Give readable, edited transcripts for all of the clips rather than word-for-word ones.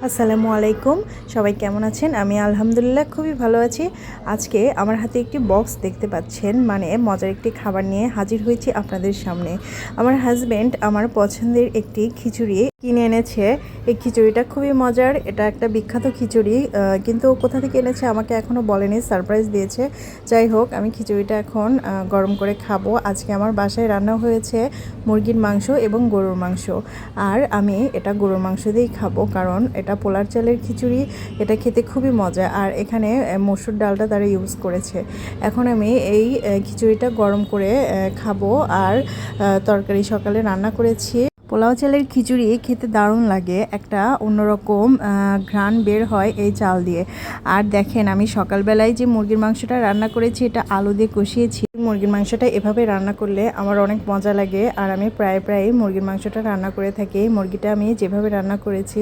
আসসালামু আলাইকুম। সবাই কেমন আছেন? আমি আলহামদুলিল্লাহ খুবই ভালো আছি। আজকে আমার হাতে একটি বক্স দেখতে পাচ্ছেন, মানে মজার একটি খাবার নিয়ে হাজির হয়েছি আপনাদের সামনে। আমার হাজব্যান্ড আমার পছন্দের একটি খিচুড়ি কিনে এনেছে। এই খিচুড়িটা খুবই মজার, এটা একটা বিখ্যাত খিচুড়ি, কিন্তু কোথা থেকে এনেছে আমাকে এখনও বলেনি, সারপ্রাইজ দিয়েছে। যাই হোক, আমি খিচুড়িটা এখন গরম করে খাবো। আজকে আমার বাসায় রান্না হয়েছে মুরগির মাংস এবং গরুর মাংস, আর আমি এটা গরুর মাংস দিয়েই খাবো, কারণ এটা পোলার চালের খিচুড়ি। এটা খেতে খুবই মজা, আর এখানে মসুর ডালটা তারা ইউজ করেছে। এখন আমি এই খিচুড়িটা গরম করে খাবো। আর তরকারি সকালে রান্না করেছি। পোলাও চালের খিচুড়ি খেতে দারুণ লাগে, একটা অন্যরকম ঘ্রাণ বের হয় এই চাল দিয়ে। আর দেখেন, আমি সকালবেলায় যে মুরগির মাংসটা রান্না করেছি, এটা আলু দিয়ে কষিয়েছি। মুরগির মাংসটা এভাবে রান্না করলে আমার অনেক মজা লাগে, আর আমি প্রায় মুরগির মাংসটা রান্না করে থাকি। মুরগিটা আমি যেভাবে রান্না করেছি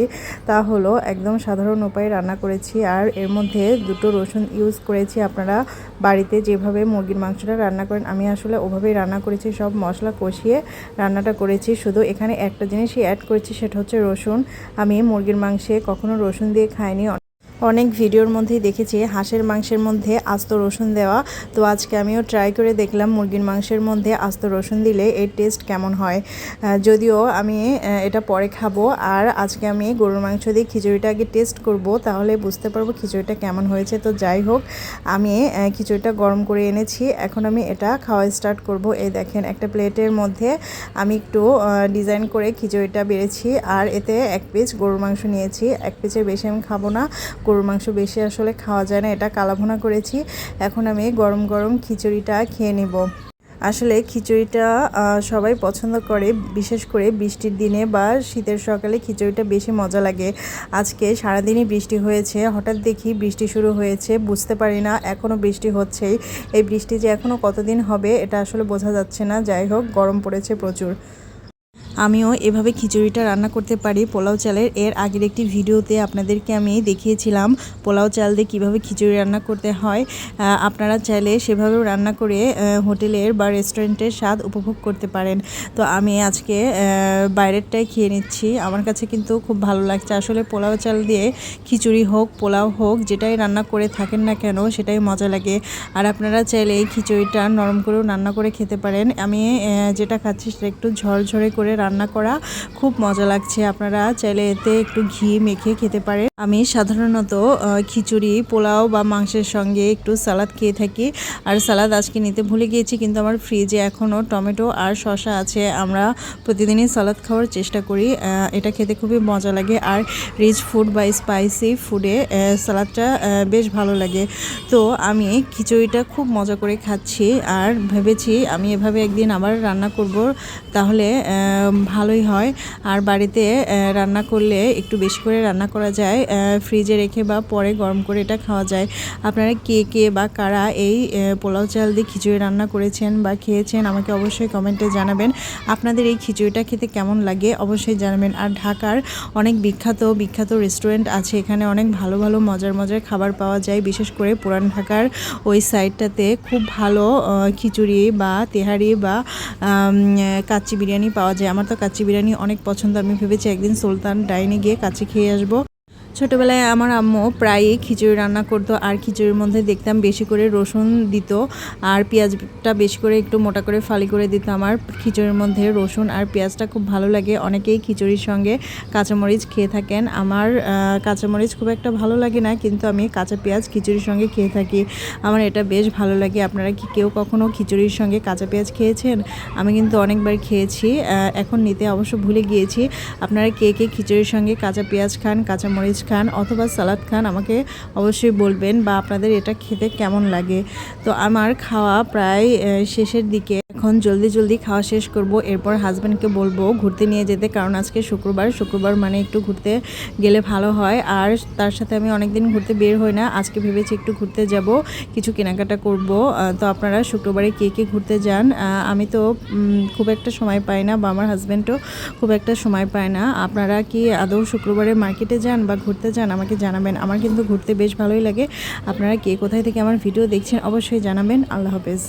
তা হলো একদম সাধারণ উপায়ে রান্না করেছি, আর এর মধ্যে 2টো রসুন ইউজ করেছি। আপনারা বাড়িতে যেভাবে মুরগির মাংসটা রান্না করেন, আমি আসলে ওভাবেই রান্না করেছি। সব মশলা কষিয়ে রান্নাটা করেছি, শুধু এখানে একটা জিনিসই অ্যাড করেছি, সেটা হচ্ছে রসুন। আমি মুরগির মাংসে কখনো রসুন দিয়ে খাইনি। অনেক ভিডিওর মধ্যেই দেখেছি হাঁসের মাংসের মধ্যে আস্ত রসুন দেওয়া, তো আজকে আমিও ট্রাই করে দেখলাম মুরগির মাংসের মধ্যে আস্ত রসুন দিলে এর টেস্ট কেমন হয়। যদিও আমি এটা পরে খাবো, আর আজকে আমি গরুর মাংস দিয়ে খিচুড়িটা আগে টেস্ট করব, তাহলে বুঝতে পারবো খিচুড়িটা কেমন হয়েছে। তো যাই হোক, আমি খিচুড়িটা গরম করে এনেছি, এখন আমি এটা খাওয়া স্টার্ট করব। এই দেখেন, একটা প্লেটের মধ্যে আমি একটু ডিজাইন করে খিচুড়িটা বেড়েছি, আর এতে 1 পিস গরুর মাংস নিয়েছি। 1 পিসের বেশি আমি খাবো না, গরুর মাংস বেশি আসলে খাওয়া যায় না। এটা কালাভুনা করেছি। এখন আমি গরম গরম খিচুড়িটা খেয়ে নেব। আসলে খিচুড়িটা সবাই পছন্দ করে, বিশেষ করে বৃষ্টির দিনে বা শীতের সকালে খিচুড়িটা বেশি মজা লাগে। আজকে সারাদিনই বৃষ্টি হয়েছে, হঠাৎ দেখি বৃষ্টি শুরু হয়েছে, বুঝতে পারি না এখনও বৃষ্টি হচ্ছেই। এই বৃষ্টি যে এখনও কতদিন হবে এটা আসলে বোঝা যাচ্ছে না। যাই হোক, গরম পড়েছে প্রচুর। আমিও এভাবে খিচুড়িটা রান্না করতে পারি পোলাও চালের। এর আগের একটি ভিডিওতে আপনাদেরকে আমি দেখিয়েছিলাম পোলাও চাল দিয়ে কীভাবে খিচুড়ি রান্না করতে হয়। আপনারা চাইলে সেভাবেও রান্না করে হোটেলের বা রেস্টুরেন্টের স্বাদ উপভোগ করতে পারেন। তো আমি আজকে বাইরেরটাই খেয়ে নিচ্ছি। আমার কাছে কিন্তু খুব ভালো লাগছে। আসলে পোলাও চাল দিয়ে খিচুড়ি হোক, পোলাও হোক, যেটাই রান্না করে থাকেন না কেন সেটাই মজা লাগে। আর আপনারা চাইলে এই খিচুড়িটা নরম করেও রান্না করে খেতে পারেন। আমি যেটা খাচ্ছি সেটা একটু ঝরঝরে করে রান্না করা, খুব মজা লাগছে। আপনারা চাইলে এতে একটু ঘি মেখে খেতে পারেন। আমি সাধারণত খিচুড়ি, পোলাও বা মাংসের সঙ্গে একটু সালাদ খেয়ে থাকি। আর সালাদ আজকে নিতে ভুলে গিয়েছি, কিন্তু আমার ফ্রিজে এখনও টমেটো আর শসা আছে। আমরা প্রতিদিনই সালাদ খাওয়ার চেষ্টা করি, এটা খেতে খুবই মজা লাগে। আর রিচ ফুড বা স্পাইসি ফুডে সালাদটা বেশ ভালো লাগে। তো আমি খিচুড়িটা খুব মজা করে খাচ্ছি, আর ভেবেছি আমি এভাবে একদিন আবার রান্না করব, তাহলে ভালোই হয়। আর বাড়িতে রান্না করলে একটু বেশি করে রান্না করা যায়, ফ্রিজে রেখে বা পরে গরম করে এটা খাওয়া যায়। আপনারা কে বা কারা এই পোলাও চাল দিয়ে খিচুড়ি রান্না করেছেন বা খেয়েছেন আমাকে অবশ্যই কমেন্টে জানাবেন। আপনাদের এই খিচুড়িটা খেতে কেমন লাগে অবশ্যই জানাবেন। আর ঢাকার অনেক বিখ্যাত রেস্টুরেন্ট আছে, এখানে অনেক ভালো মজার খাবার পাওয়া যায়। বিশেষ করে পুরান ঢাকার ওই সাইডটাতে খুব ভালো খিচুড়ি বা তেহারি বা কাচ্চি বিরিয়ানি পাওয়া যায়। আমার তো কাচ্চি বিরিয়ানি অনেক পছন্দ। আমি ভেবেছি একদিন সুলতান ডাইনে গিয়ে কাচ্চি খেয়ে আসবো। ছোটোবেলায় আমার আম্মু প্রায়ই খিচুড়ি রান্না করতো, আর খিচুড়ির মধ্যে দেখতাম বেশি করে রসুন দিত, আর পেঁয়াজটা বেশি করে একটু মোটা করে ফালি করে দিত। আমার খিচুড়ির মধ্যে রসুন আর পেঁয়াজটা খুব ভালো লাগে। অনেকেই খিচুড়ির সঙ্গে কাঁচামরিচ খেয়ে থাকেন। আমার কাঁচামরিচ খুব একটা ভালো লাগে না, কিন্তু আমি কাঁচা পেঁয়াজ খিচুড়ির সঙ্গে খেয়ে থাকি। আমার এটা বেশ ভালো লাগে। আপনারা কি কেউ কখনও খিচুড়ির সঙ্গে কাঁচা পেঁয়াজ খেয়েছেন? আমি কিন্তু অনেকবার খেয়েছি, এখন নিতে অবশ্য ভুলে গিয়েছি। আপনারা কে খিচুড়ির সঙ্গে কাঁচা পেঁয়াজ খান, কাঁচামরিচ খান অথবা সালাদ খান, আমাকে অবশ্যই বলবেন, বা আপনাদের এটা খেতে কেমন লাগে। তো আমার খাওয়া প্রায় শেষের দিকে, এখন জলদি খাওয়া শেষ করব। এরপর হাজব্যান্ডকে বলবো ঘুরতে নিয়ে যেতে, কারণ আজকে শুক্রবার মানে একটু ঘুরতে গেলে ভালো হয়। আর তার সাথে আমি অনেকদিন ঘুরতে বের হই না, আজকে ভেবেছি একটু ঘুরতে যাব, কিছু কেনাকাটা করব। তো আপনারা শুক্রবারে কে ঘুরতে যান? আমি তো খুব একটা সময় পাই না, বা আমার হাজব্যান্ডও খুব একটা সময় পায় না। আপনারা কি আদৌ শুক্রবারে মার্কেটে যান বা ঘুরতে যান? আমাকে জানাবেন। আমার কিন্তু ঘুরতে বেশ ভালোই লাগে। আপনারা কে কোথায় থেকে আমার ভিডিও দেখছেন অবশ্যই জানাবেন। আল্লাহ হাফেজ।